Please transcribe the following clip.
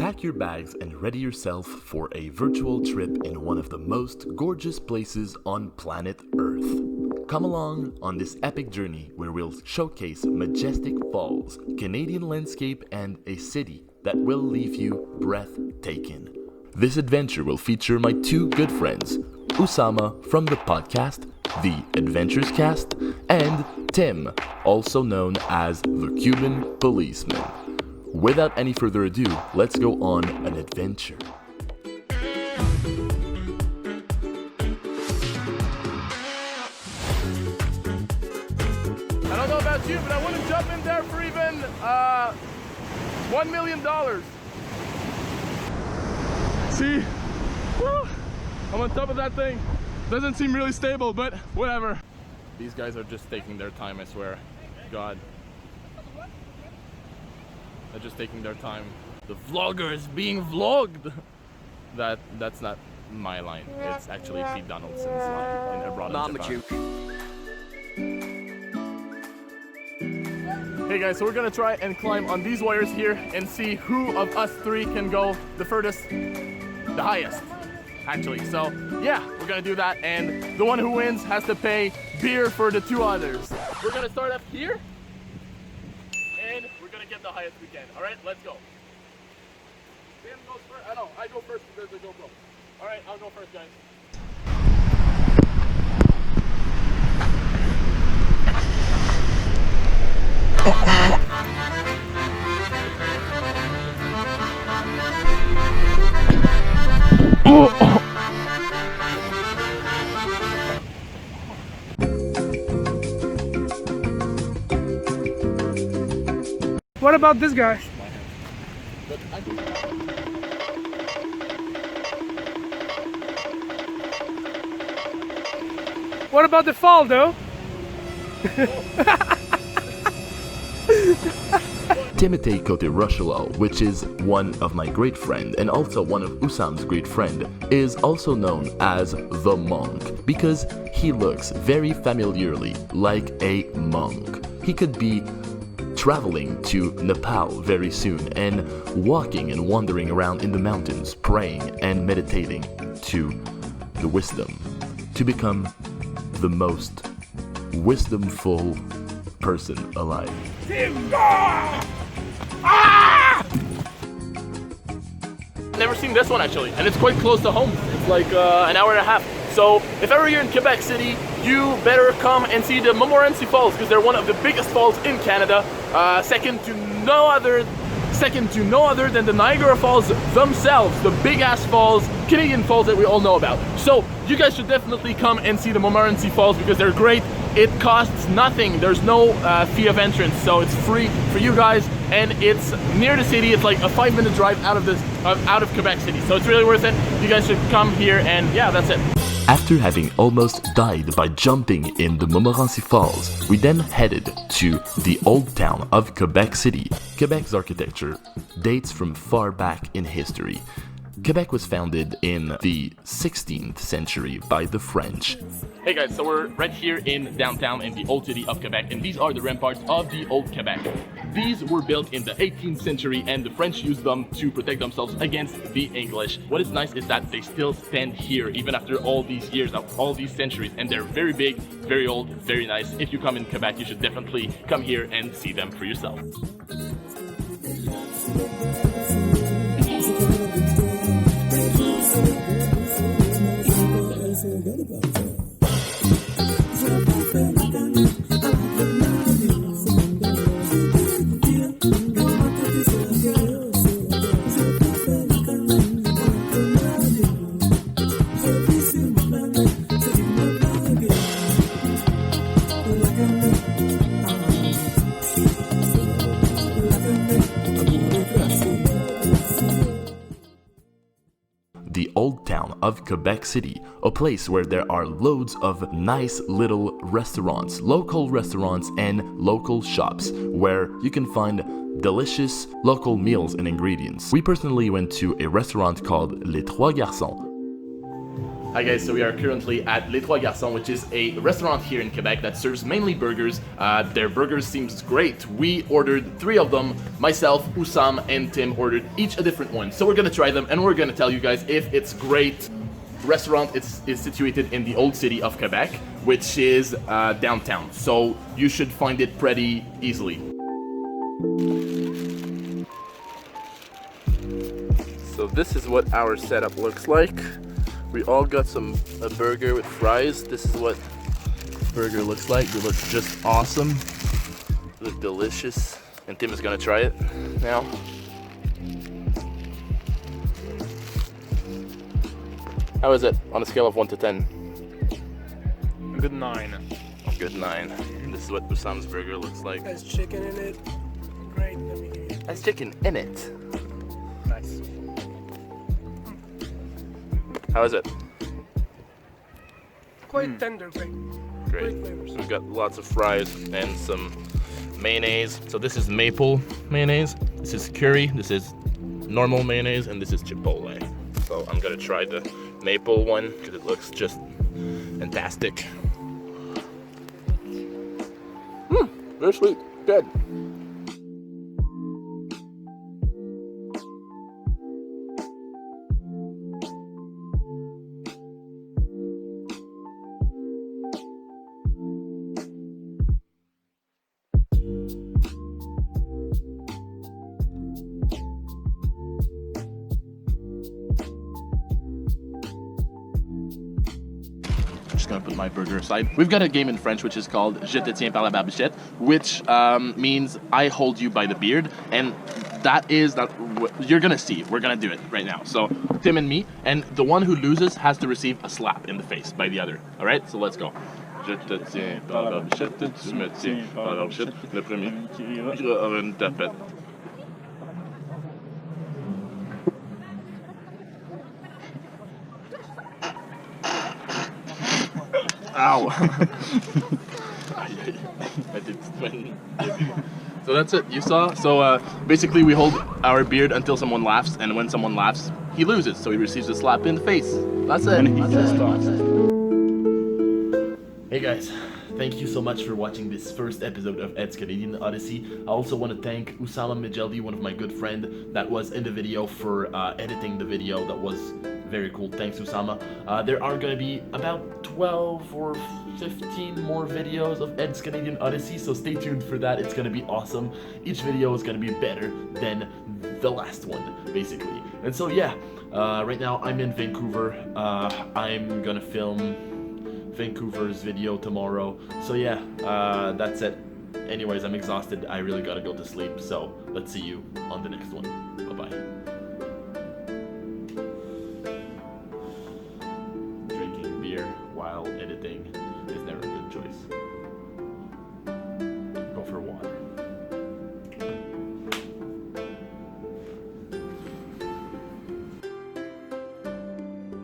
Pack your bags and ready yourself for a virtual trip in one of the most gorgeous places on planet Earth. Come along on this epic journey where we'll showcase majestic falls, Canadian landscape, and a city that will leave you breathtaking. This adventure will feature my two good friends, Oussama from the podcast, the Edventures cast, and Tim, also known as the Cuban policeman. Without any further ado, let's go on an adventure. I don't know about you, but I wouldn't jump in there for even $1 million. See? Woo! I'm on top of that thing. Doesn't seem really stable, but whatever. These guys are just taking their time, I swear. God. They're just taking their time. The vlogger is being vlogged! That's not my line. It's actually Pete Donaldson's line in Abroad in Japan. Hey guys, so we're gonna try and climb on these wires here and see who of us three can go the furthest, the highest, actually. So yeah, we're gonna do that, and the one who wins has to pay beer for the two others. We're gonna start up here, and we're gonna get the highest we can. All right, let's go. Tim goes first. I go first because there's a GoPro. All right, I'll go first, guys. What about this guy? What about the fall though? Timothée Côté-Rocheleau, which is one of my great friend and also one of Oussama's great friend, is also known as the monk because he looks very familiarly like a monk. He could be traveling to Nepal very soon and walking and wandering around in the mountains, praying and meditating to the wisdom, to become the most wisdomful person alive. Never seen this one actually, and it's quite close to home. It's like an hour and a half. So if ever you're in Québec City, you better come and see the Montmorency Falls because they're one of the biggest falls in Canada. Second to no other than the Niagara Falls themselves, the big ass falls, Canadian falls that we all know about. So you guys should definitely come and see the Montmorency Falls because they're great. It costs nothing. There's no fee of entrance, so it's free for you guys, and it's near the city. It's like a 5-minute drive out of Quebec City, so it's really worth it. You guys should come here, and yeah, that's it. After having almost died by jumping in the Montmorency Falls, we then headed to the old town of Quebec City. Quebec's architecture dates from far back in history. Quebec was founded in the 16th century by the French. Hey guys, so we're right here in downtown in the old city of Quebec, and these are the ramparts of the old Quebec. These were built in the 18th century, and the French used them to protect themselves against the English. What is nice is that they still stand here even after all these years, all these centuries, and they're very big, very old, very nice. If you come in Quebec, you should definitely come here and see them for yourself. The old town of Quebec City, a place where there are loads of nice little restaurants, local restaurants and local shops where you can find delicious local meals and ingredients. We personally went to a restaurant called Les Trois Garçons. Hi guys, so we are currently at Les Trois Garçons, which is a restaurant here in Quebec that serves mainly burgers. Their burgers seems great. We ordered 3 of them. Myself, Oussama, and Tim ordered each a different one. So we're gonna try them and we're gonna tell you guys if it's great. The restaurant is situated in the old city of Quebec, which is downtown. So you should find it pretty easily. So this is what our setup looks like. We all got a burger with fries. This is what burger looks like. It looks just awesome. It looks delicious. And Tim is gonna try it now. How is it on a scale of 1 to 10? A good 9. A good 9. This is what Oussama's burger looks like. Has chicken in it. Great. Let me give you. Has chicken in it. Nice. How is it? Quite tender, great. Great. Flavors. We've got lots of fries and some mayonnaise. So this is maple mayonnaise. This is curry. This is normal mayonnaise, and this is chipotle. So I'm gonna try the maple one because it looks just fantastic. Very sweet. Good. Gonna put my burger aside. We've got a game in French which is called Je te tiens par la barbichette, which means I hold you by the beard, and that you're gonna see. We're gonna do it right now. So Tim and me, and the one who loses has to receive a slap in the face by the other. All right, so let's go. Je te tiens par la barbichette, tu me tiens par la barbichette. Le premier qui aura une tapette. Ow! I did spin. So that's it, you saw? So basically we hold our beard until someone laughs, and when someone laughs, he loses, so he receives a slap in the face. That's it. Hey guys, thank you so much for watching this first episode of Ed's Canadian Odyssey. I also want to thank Oussama Medjeldi, one of my good friends that was in the video, for editing the video. That was very cool. Thanks, Oussama. There are going to be about 12 or 15 more videos of Ed's Canadian Odyssey, so stay tuned for that. It's going to be awesome. Each video is going to be better than the last one, basically. And so yeah, right now I'm in Vancouver. I'm going to film Vancouver's video tomorrow. So yeah, that's it. Anyways, I'm exhausted. I really got to go to sleep, so let's see you on the next one.